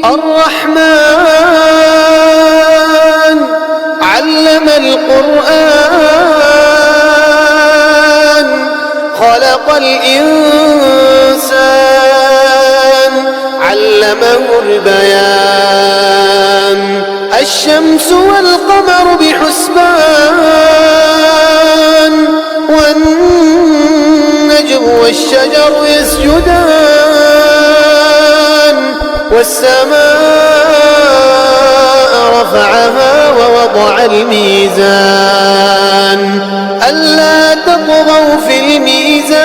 الرحمن علم القرآن خلق الإنسان علمه البيان الشمس والقمر بحسبان والنجم والشجر يسجدان والسماء رفعها ووضع الميزان ألا تطغوا في الميزان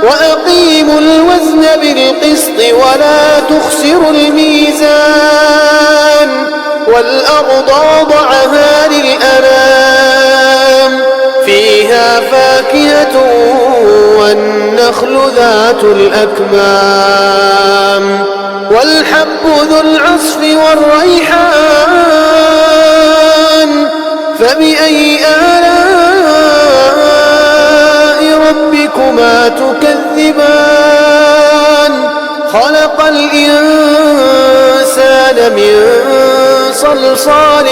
وأقيموا الوزن بالقسط ولا تخسروا الميزان والأرض وضعها للأنام فيها فاكهة والنخل ذات الأكمام والحب ذو العصف والريحان فبأي آلاء ربكما تكذبان خلق الإنسان من صلصال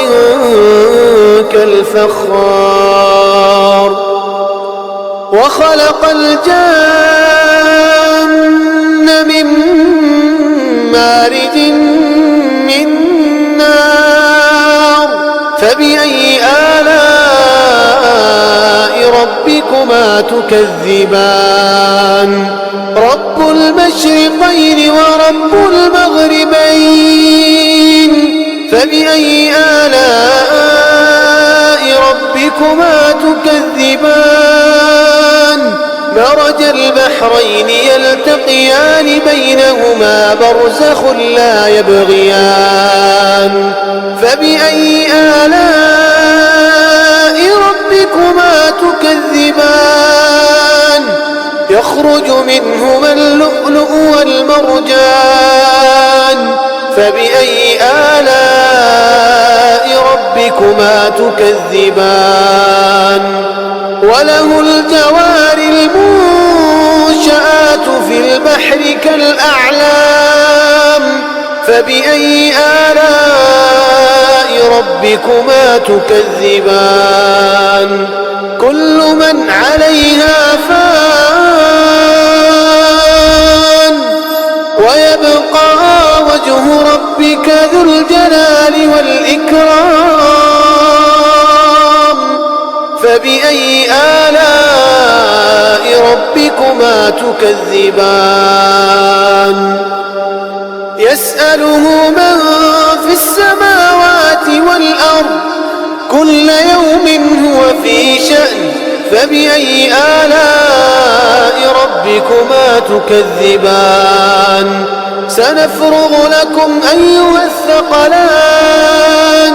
كالفخار وخلق الجان من مارج من نار فبأي آلاء ربكما تكذبان رب المشرقين ورب المغربين فبأي آلاء ربكما تكذبان مرج البحرين يلتقيان بينهما برزخ لا يبغيان فبأي آلاء ربكما تكذبان يخرج منهما اللؤلؤ والمرجان فبأي آلاء ربكما تكذبان وله الجوار المنشآت في البحر كالأعلام فبأي آلاء ربكما تكذبان كل من عليها فان ويبقى وجه ربك ذو الجلال والإكرام فبأي آلاء ربكما تكذبان يسأله من في السماوات والأرض كل يوم هو في شأن فبأي آلاء ربكما تكذبان سنفرغ لكم أيها الثقلان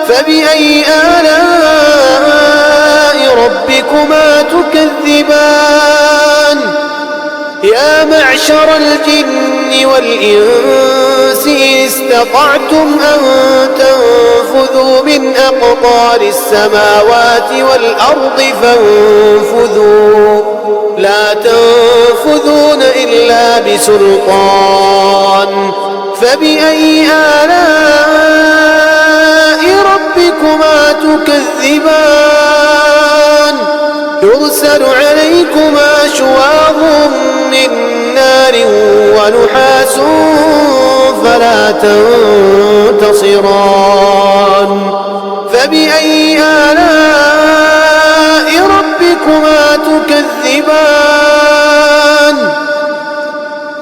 فبأي آلاء ربكما تكذبان يا معشر الجن والإنس إن استطعتم أن تنفذوا من أقطار السماوات والأرض فانفذوا لا تنفذون إلا بسلطان فبأي آلاء ربكما تكذبان يرسل عليكما شواظ من نار ونحاس فلا تنتصران فبأي آلاء ربكما تكذبان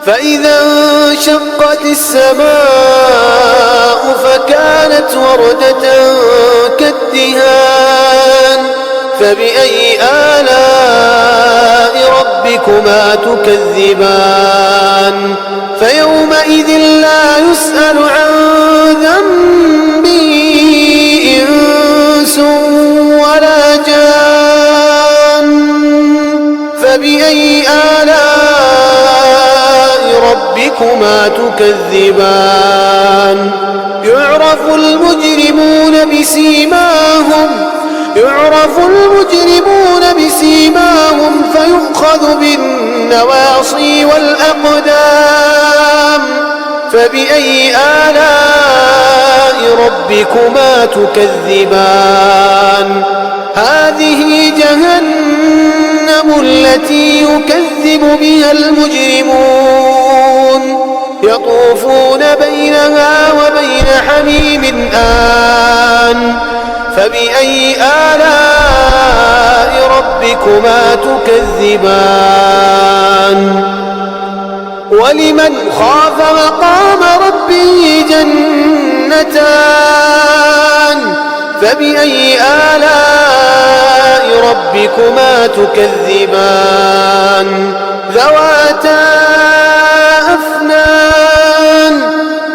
فإذا انشقت السماء فكانت وردة كالدهان فبأي آلاء ربكما تكذبان فيومئذ لا يسأل عن ذنبه إنس ولا جان فبأي آلاء ربكما تكذبان يعرف المجرمون بسيماهم فيؤخذ بالنواصي والأقدام فبأي آلاء ربكما تكذبان هذه جهنم التي يكذب بها المجرمون يطوفون بينها وبين حميم آن فبأي آلاء ربكما تكذبان ولمن خاف مقام ربه جنتان فبأي آلاء ربكما تكذبان ذواتا أفنان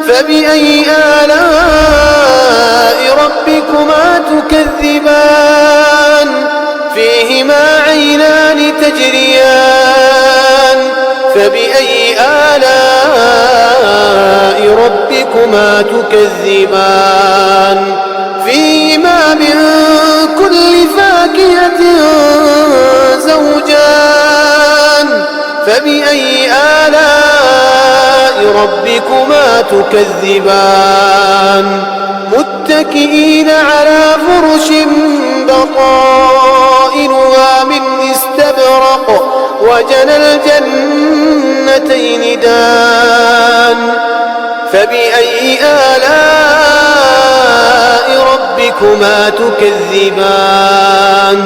فبأي آلاء ربكما تكذبان فيهما عينان تجريان فبأي آلاء ربكما تكذبان فيهما من كل فاكهة زوجان فبأي آلاء ربكما تكذبان متكئين على فرش بطائنها من استبرق وجنى الجنتين دان فبأي آلاء ربكما تكذبان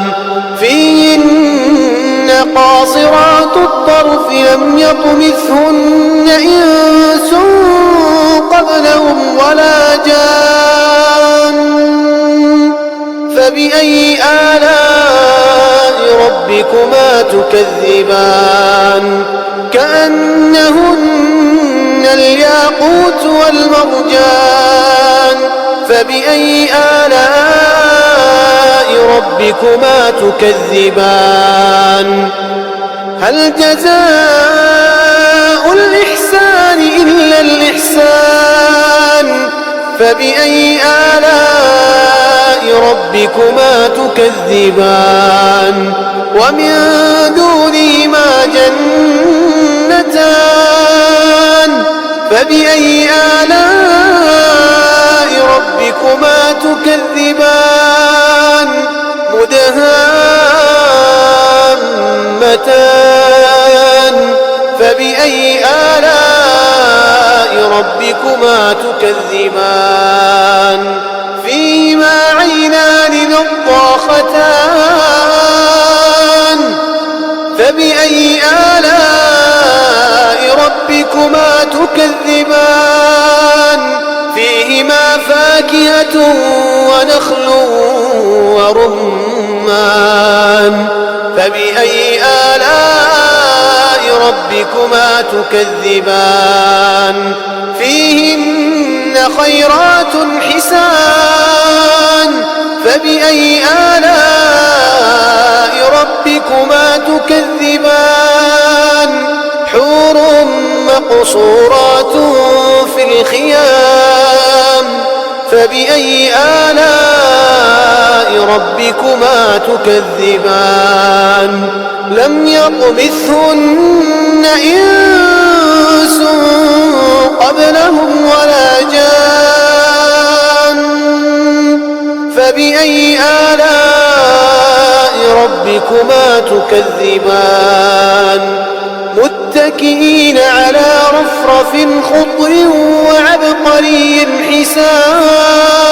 فيهن قاصرات الطرف لم يطمثهن إنس قبلهم ولا جان فبأي آلاء ربكما تكذبان كأنهن الياقوت والمرجان فبأي آلاء ربكما تكذبان هل جزاء الإحسان إلا الإحسان فبأي آلاء ربكما تكذبان ومن دونهما جنتان فبأي آلاء ربكما تكذبان مدهامتان فبأي آلاء ربكما تكذبان فيهما عينان نضاختان فبأي آلاء ربكما تكذبان فيهما فاكهة ونخل ورمان فبأي آلاء ربكما تكذبان فيهن خيرات حسان فبأي آلاء ربكما تكذبان حور مقصورات في الخيام فبأي آلاء ربكما تكذبان لم يطمثهن إنس قبلهم ولا جان فبأي آلاء ربكما تكذبان متكئين على رفرف خضر وعبقري حسان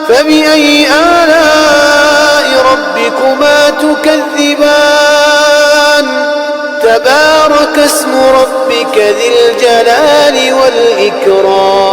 فبأي آلاء ربكما تكذبان تبارك اسم ربك ذي الجلال والإكرام